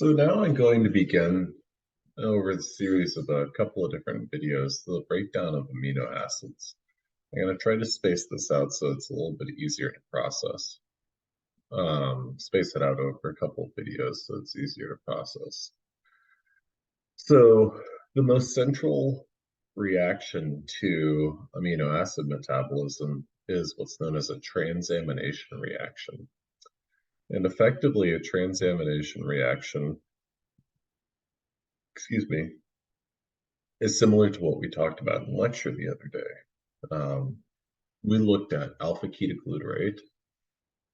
So now I'm going to begin over the series of a couple of different videos, the breakdown of amino acids. I'm going to try to space this out so it's a little bit easier to process. Space it out over a couple of videos so it's easier to process. So the most central reaction to amino acid metabolism is what's known as a transamination reaction. And effectively, a transamination reaction, is similar to what we talked about in lecture the other day. We looked at alpha ketoglutarate,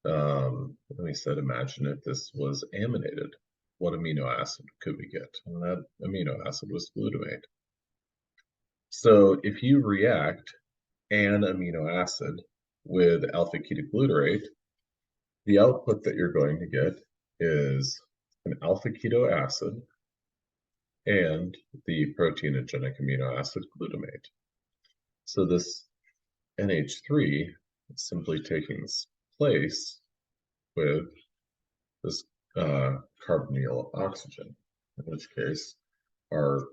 and we said, imagine if this was aminated. What amino acid could we get? And that amino acid was glutamate. So if you react an amino acid with alpha ketoglutarate, the output that you're going to get is an alpha keto acid and the proteinogenic amino acid glutamate. So this NH3 is simply taking place with this carbonyl oxygen, in which case our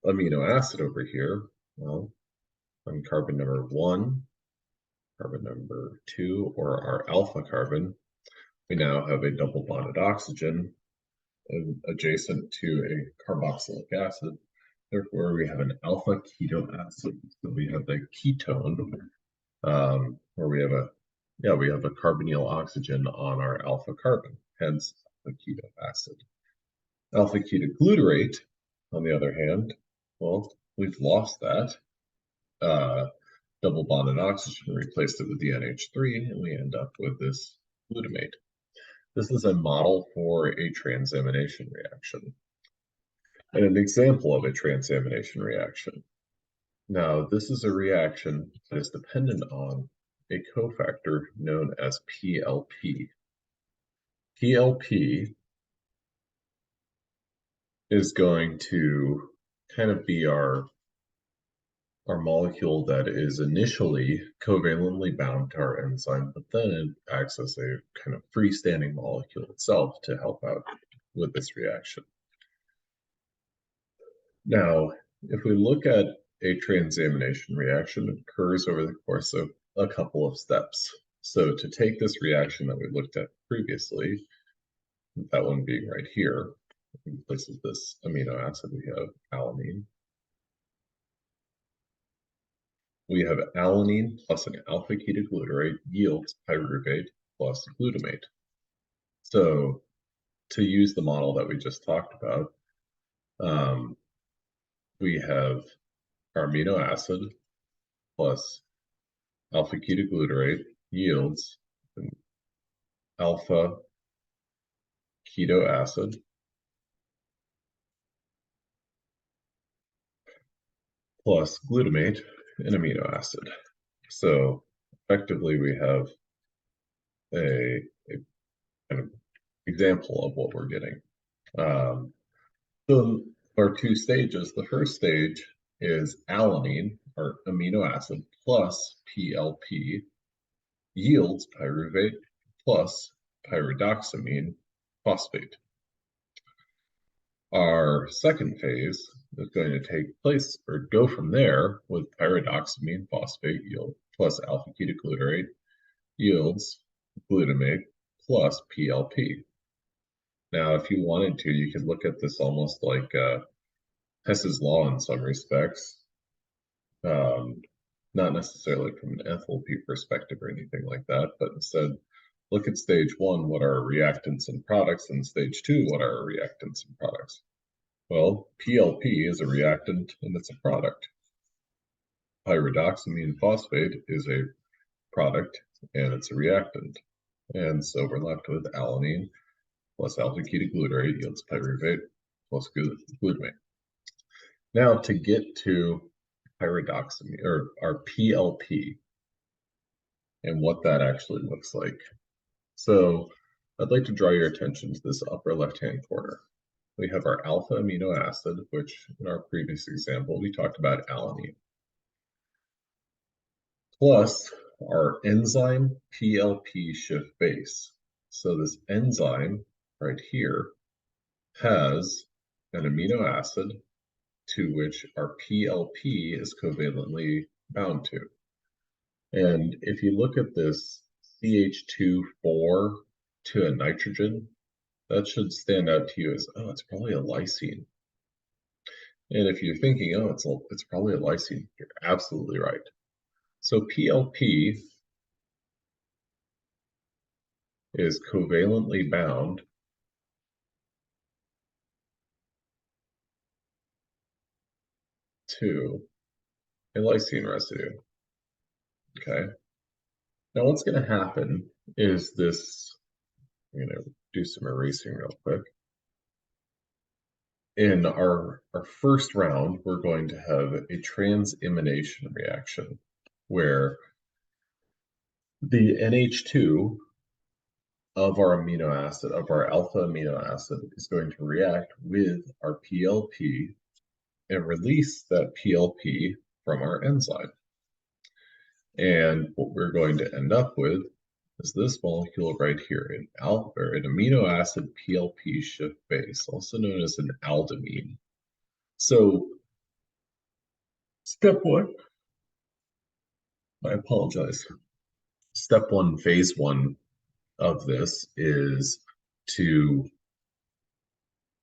amino acid over here, well, on carbon number 1, carbon number 2, or our alpha carbon, we now have a double bonded oxygen adjacent to a carboxylic acid. Therefore, we have an alpha keto acid. So we have the ketone, where we have a carbonyl oxygen on our alpha carbon, hence the keto acid. Alpha ketoglutarate, on the other hand, well, we've lost that double bonded oxygen, replaced it with the NH3, and we end up with this glutamate. This is a model for a transamination reaction and an example of a transamination reaction. Now, this is a reaction that is dependent on a cofactor known as PLP. PLP is going to kind of be our molecule that is initially covalently bound to our enzyme, but then it acts as a kind of freestanding molecule itself to help out with this reaction. Now, if we look at a transamination reaction, it occurs over the course of a couple of steps. So to take this reaction that we looked at previously, that one being right here, in place of this amino acid, we have alanine. We have alanine plus an alpha ketoglutarate yields pyruvate plus glutamate. So to use the model that we just talked about, we have our amino acid plus alpha ketoglutarate yields an alpha keto acid plus glutamate, an amino acid. So effectively, we have a kind of example of what we're getting. So our two stages, the first stage is alanine, or amino acid, plus PLP yields pyruvate plus pyridoxamine phosphate. Our second phase is going to take place, or go from there, with pyridoxamine phosphate yield plus alpha ketoglutarate yields glutamate plus PLP. Now, if you wanted to, you could look at this almost like Hess's law in some respects, not necessarily from an enthalpy perspective or anything like that, but instead look at stage 1, what are our reactants and products, and stage 2, what are our reactants and products? Well, PLP is a reactant and it's a product. Pyridoxamine phosphate is a product and it's a reactant. And so we're left with alanine plus alpha ketoglutarate yields pyruvate plus glutamate. Now, to get to pyridoxamine, or our PLP, and what that actually looks like. So I'd like to draw your attention to this upper left-hand corner. We have our alpha amino acid, which in our previous example, we talked about alanine, plus our enzyme PLP shift base. So this enzyme right here has an amino acid to which our PLP is covalently bound to. And if you look at this CH2 4 to a nitrogen, that should stand out to you as, oh, it's probably a lysine. And if you're thinking, oh, it's probably a lysine, you're absolutely right. So PLP is covalently bound to a lysine residue. Okay. Now what's going to happen is this, I'm going to do some erasing real quick. In our first round, we're going to have a transamination reaction where the NH2 of our amino acid, of our alpha amino acid, is going to react with our PLP and release that PLP from our enzyme. And what we're going to end up with is this molecule right here, an amino acid PLP shift base, also known as an aldamine. So step one, I apologize. Step one, phase one of this is to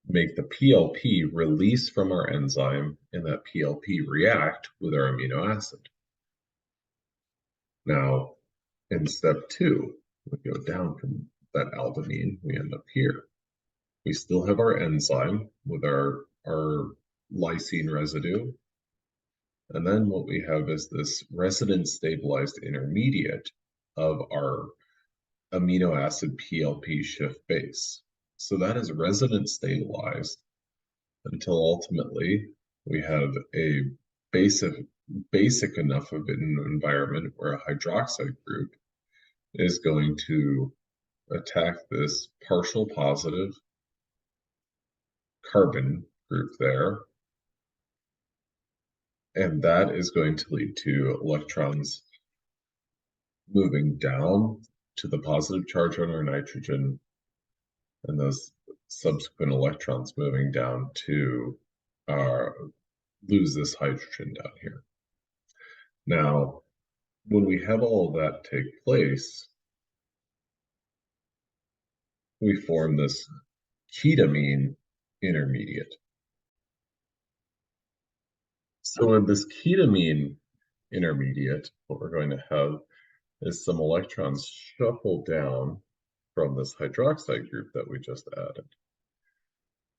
make the PLP release from our enzyme and that PLP react with our amino acid. Now, in step two, we go down from that aldamine, we end up here. We still have our enzyme with our lysine residue. And then what we have is this resonance stabilized intermediate of our amino acid PLP shift base. So that is resonance stabilized until ultimately we have a basic enough of an environment where a hydroxide group is going to attack this partial positive carbon group there. And that is going to lead to electrons moving down to the positive charge on our nitrogen, and those subsequent electrons moving down to lose this hydrogen down here. Now, when we have all of that take place, we form this ketamine intermediate. So in this ketamine intermediate, what we're going to have is some electrons shuffle down from this hydroxide group that we just added.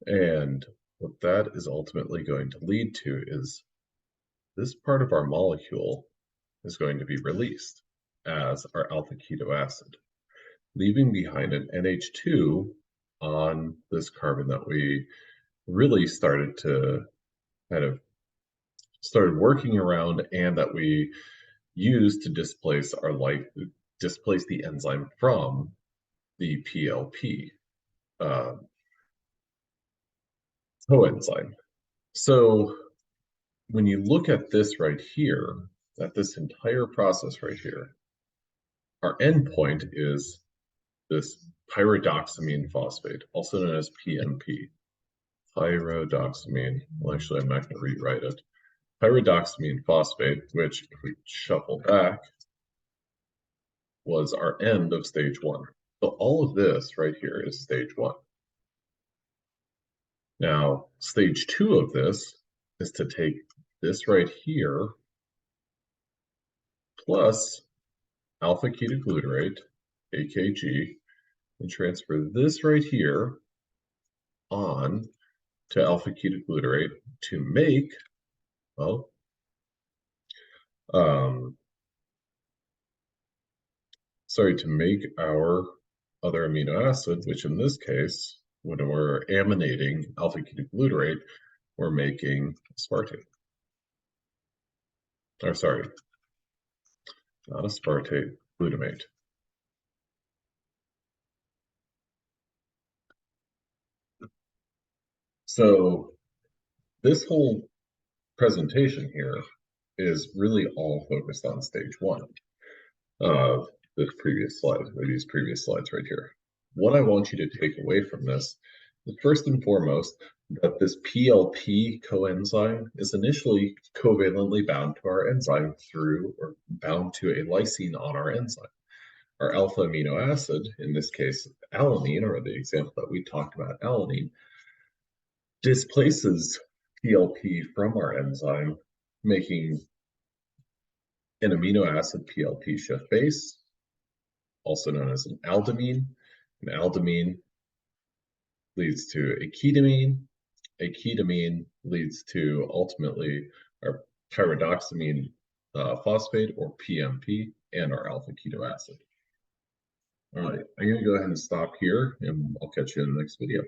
And what that is ultimately going to lead to is this part of our molecule is going to be released as our alpha keto acid, leaving behind an NH2 on this carbon that we really started to kind of started working around and that we used to displace the enzyme from the PLP coenzyme. So when you look at this right here, at this entire process right here, our endpoint is this pyridoxamine phosphate, also known as PMP. Pyridoxamine, well, actually, I'm not going to rewrite it. Pyridoxamine phosphate, which, if we shuffle back, was our end of stage one. So all of this right here is stage one. Now, stage two of this is to take this right here plus alpha ketoglutarate, AKG, and transfer this right here on to alpha ketoglutarate to make, well, to make our other amino acid, which in this case, when we're aminating alpha ketoglutarate, we're making aspartate. Or sorry, not aspartate, glutamate. So this whole presentation here is really all focused on stage one of this previous slide, or these previous slides right here. What I want you to take away from this First and foremost, that this PLP coenzyme is initially covalently bound to our enzyme through, or bound to a lysine on our enzyme. Our alpha amino acid, in this case alanine, or the example that we talked about, alanine, displaces PLP from our enzyme, making an amino acid PLP shift base, also known as an aldamine. An aldamine leads to a ketamine leads to ultimately our pyridoxamine phosphate, or PMP, and our alpha keto acid. All right, I'm going to go ahead and stop here, and I'll catch you in the next video.